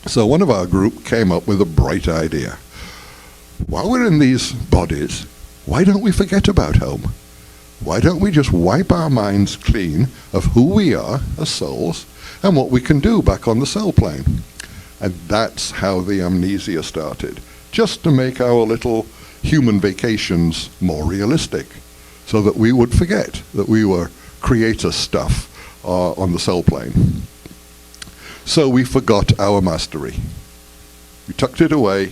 So one of our group came up with a bright idea. While we're in these bodies, why don't we forget about home? Why don't we just wipe our minds clean of who we are as souls and what we can do back on the cell plane? And that's how the amnesia started, just to make our little human vacations more realistic, so that we would forget that we were creator stuff on the cell plane. So we forgot our mastery. We tucked it away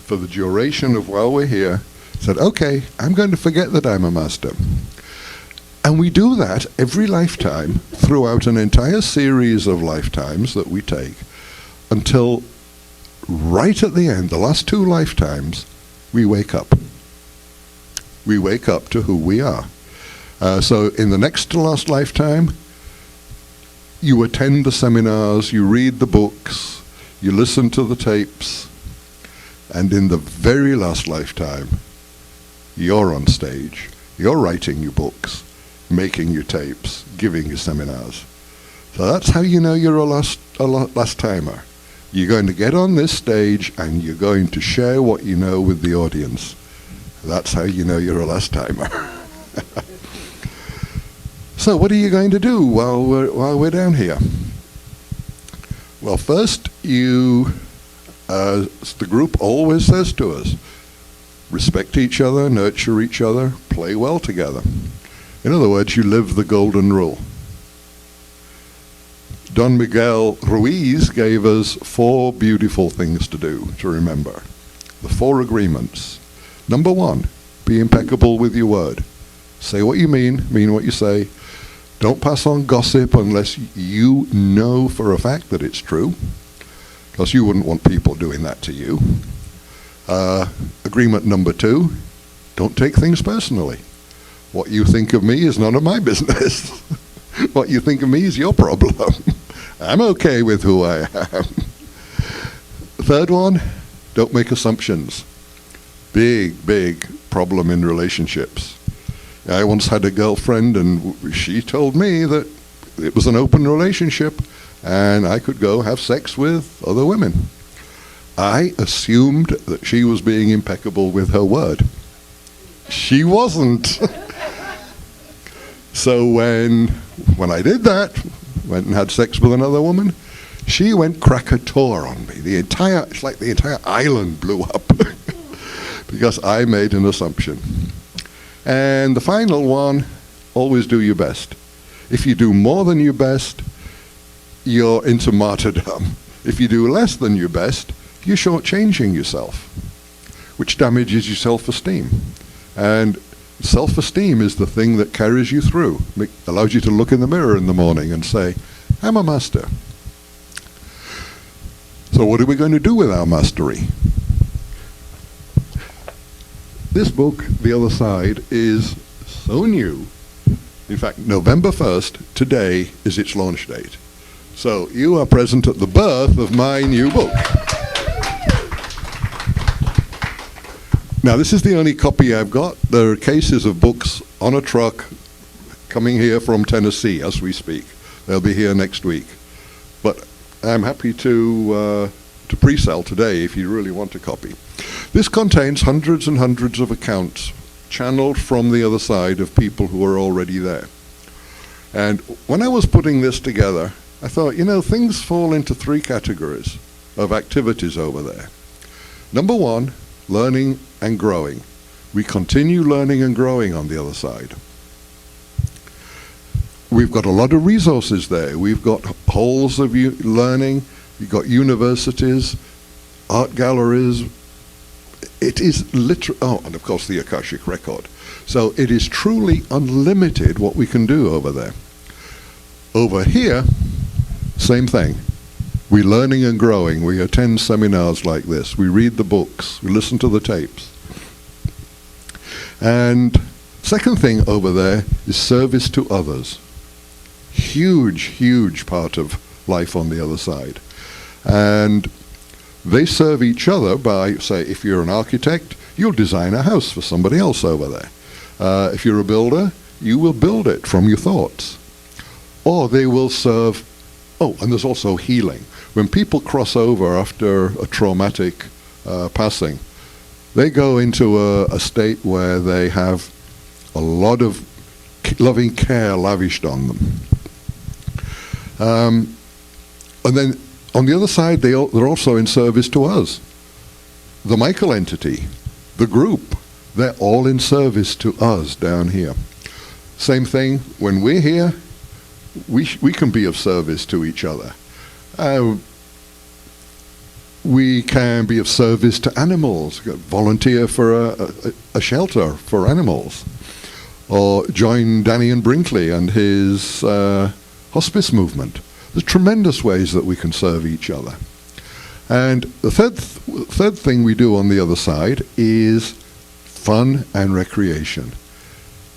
for the duration of while we're here, said, okay, I'm going to forget that I'm a master. And we do that every lifetime throughout an entire series of lifetimes that we take, until right at the end, the last 2 lifetimes, we wake up. We wake up to who we are. So in the next to last lifetime, you attend the seminars, you read the books, you listen to the tapes, and in the very last lifetime, you're on stage, you're writing your books, making your tapes, giving your seminars. So that's how you know you're a last timer. You're going to get on this stage and you're going to share what you know with the audience. That's how you know you're a last timer. So what are you going to do while we're down here? Well, first, the group always says to us, respect each other, nurture each other, play well together. In other words, you live the golden rule. Don Miguel Ruiz gave us 4 beautiful things to do, to remember. The 4 agreements. Number 1, be impeccable with your word. Say what you mean what you say. Don't pass on gossip unless you know for a fact that it's true, because you wouldn't want people doing that to you. Agreement number 2, don't take things personally. What you think of me is none of my business. What you think of me is your problem. I'm okay with who I am. Third one, don't make assumptions. Big problem in relationships. I once had a girlfriend and she told me that it was an open relationship and I could go have sex with other women. I assumed that she was being impeccable with her word. She wasn't. So when I did that, went and had sex with another woman, she went Krakatoa on me. It's like the entire island blew up because I made an assumption. And the final one, always do your best. If you do more than your best, you're into martyrdom. If you do less than your best, you're shortchanging yourself, which damages your self-esteem. And self-esteem is the thing that carries you through, allows you to look in the mirror in the morning and say, I'm a master. So what are we going to do with our mastery? This book, The Other Side, is so new. In fact, November 1st, today, is its launch date. So you are present at the birth of my new book. Now, this is the only copy I've got. There are cases of books on a truck coming here from Tennessee as we speak. They'll be here next week. But I'm happy to pre-sell today if you really want a copy. This contains hundreds and hundreds of accounts channeled from the other side of people who are already there. And when I was putting this together, I thought, things fall into 3 categories of activities over there. Number 1, learning and growing. We continue learning and growing on the other side. We've got a lot of resources there. We've got halls of learning, we've got universities, art galleries. It is literally, and of course the Akashic Record. So it is truly unlimited what we can do over there. Over here, same thing. We're learning and growing. We attend seminars like this. We read the books. We listen to the tapes. And second thing over there is service to others. Huge part of life on the other side. And they serve each other by, say, if you're an architect, you'll design a house for somebody else over there. If you're a builder, you will build it from your thoughts. Or they will serve Oh, and there's also healing. When people cross over after a traumatic passing, they go into a state where they have a lot of loving care lavished on them. And then on the other side, they're also in service to us. The Michael entity, the group, they're all in service to us down here. Same thing, when we're here, we can be of service to each other. We can be of service to animals, volunteer for a shelter for animals, or join Danny and Brinkley and his hospice movement. There's tremendous ways that we can serve each other. And the third thing we do on the other side is fun and recreation.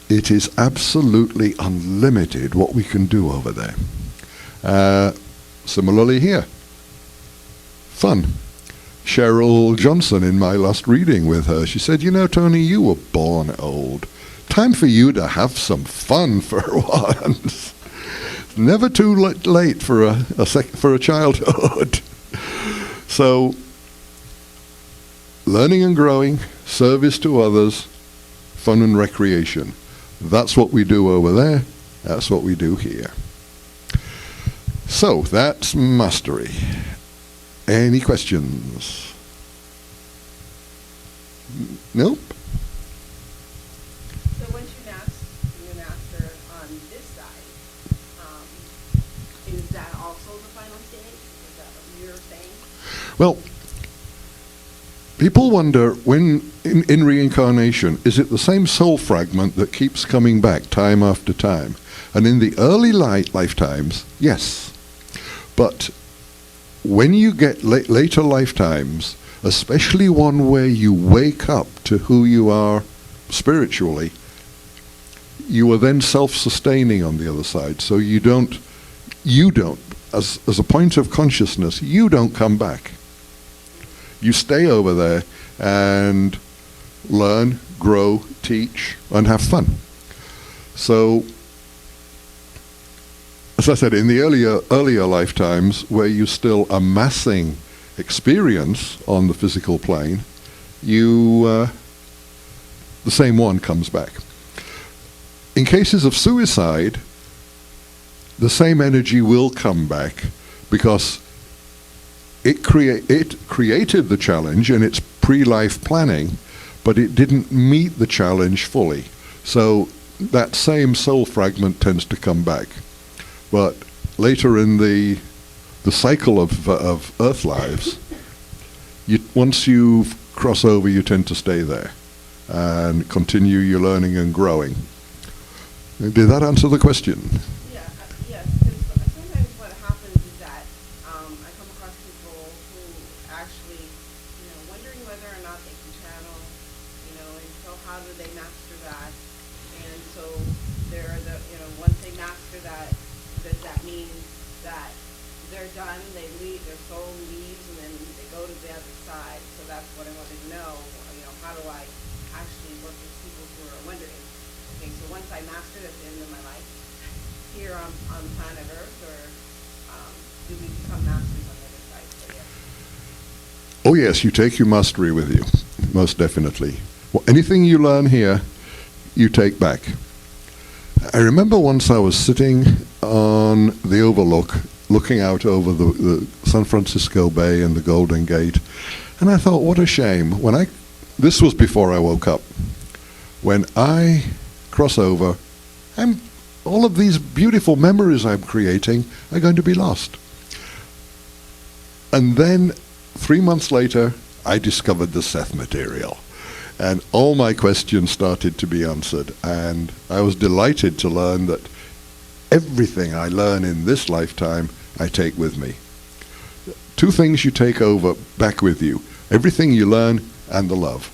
It is absolutely unlimited what we can do over there. Similarly here, fun. Cheryl Johnson, in my last reading with her, she said, you know, Tony, you were born old. Time for you to have some fun for once. Never too late for a childhood. So, learning and growing, service to others, fun and recreation. That's what we do over there. That's what we do here. So, that's mastery. Any questions? Nope. So once you master on this side, is that also the final stage? Is that what you're saying? Well, people wonder, when in reincarnation, is it the same soul fragment that keeps coming back time after time? And in the early lifetimes, yes. But when you get later lifetimes, especially one where you wake up to who you are spiritually, you are then self-sustaining on the other side. So you don't, as a point of consciousness, you don't come back. You stay over there and learn, grow, teach, and have fun. So, as I said, in the earlier lifetimes, where you're still amassing experience on the physical plane, the same one comes back. In cases of suicide, the same energy will come back, because it created the challenge in its pre-life planning, but it didn't meet the challenge fully. So that same soul fragment tends to come back. But later in the cycle of Earth lives, once you cross over, you tend to stay there and continue your learning and growing. Did that answer the question? Yeah, yes, because sometimes what happens is that I come across people who actually, wondering whether or not they can channel, and so how do they master that? And so once they master that, does that mean that they're done, they leave, their soul leaves, and then they go to the other side? So that's what I wanted to know, how do I actually work with people who are wondering, okay, so once I master it at the end of my life, here on planet Earth, or do we become masters on the other side? So, yeah. Oh yes, you take your mastery with you, most definitely. Well, anything you learn here, you take back. I remember once I was sitting on the overlook, looking out over the San Francisco Bay and the Golden Gate, and I thought, what a shame. This was before I woke up. When I cross over, all of these beautiful memories I'm creating are going to be lost. And then 3 months later, I discovered the Seth material. And all my questions started to be answered. And I was delighted to learn that everything I learn in this lifetime, I take with me. 2 things you take back with you. Everything you learn and the love.